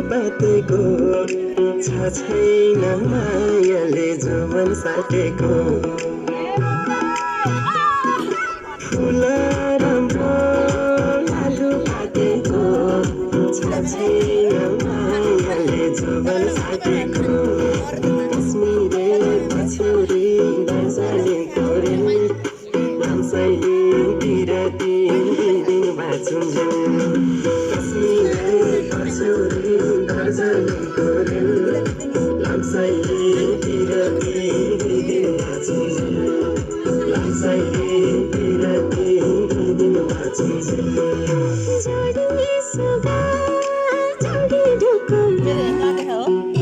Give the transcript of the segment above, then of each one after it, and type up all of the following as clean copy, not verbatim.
बातेको छ छैन मायाले जोवन साटेको फुल राम्रो लालु बाटेको छ छैन मायाले जोवन साटेको कश्मीरे पछौरी दार्जिलिङको रेल लाम्साइले बिराती दिन भाचुन्जेल कश्मीरे पछौरी दार्जिलिङको रेल लाम्साइले बिराती दिन भाचुन्जेल लाम्साइले बिराती दिन भाचुन्जेल जोडी सुगा जोडी ढुकुला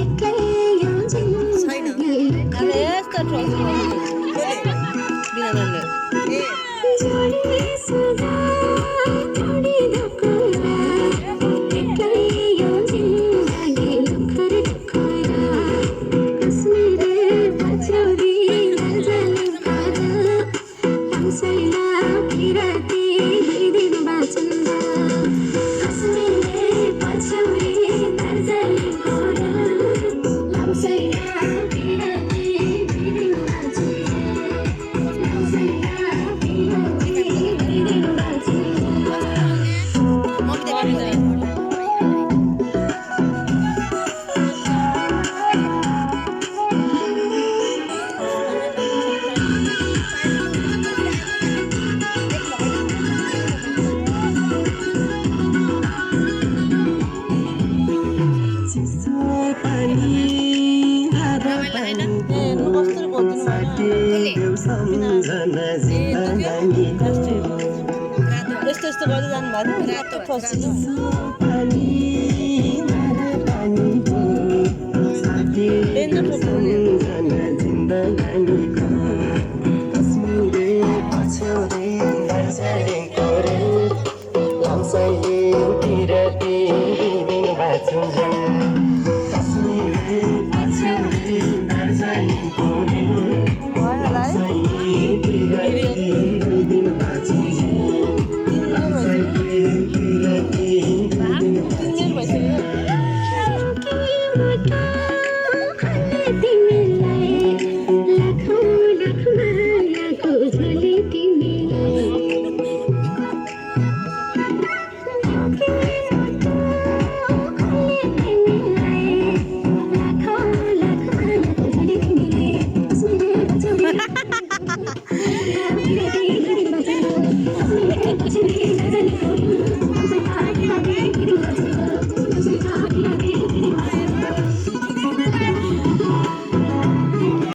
एक्लै आउँछन् अरे यस्तो जोडी सुगा जोडी ढुकुला एक्लै आउँछन् ढुकुर ढुकुरा कश्मीरे पछौरी दार्जिलिङको रेल लाम्साइला बिराती दिन भाचुन्जेल कश्मीरे पछौरी दार्जिलिङको रेल लाम्साइला बिराती दिन भाचुन्जेल लाम्साइला बिराती दिन भाचुन्जेल चिसो पानी हावा पानी साटिदेऊ सम्झना जिन्दगानीको यस्तो यस्तो गर्दै जानु भएको फसी चिसो पानी हावा पानीको साटिदेऊ सम्झना जिन्दगानीको कश्मीरे पछौरी दार्जिलिङको रेल लाम्साइले बिराती दिन भाचुन्जेल कश्मीरे पछौरी दार्जिलिङको रेल लाम्साइले बिराती दिन भाचुन्जेल लाम्साइले बिराती दिन भाचुन्जेल तिमीलाई लाखौँ लाख मायाको झोली तिमीलाई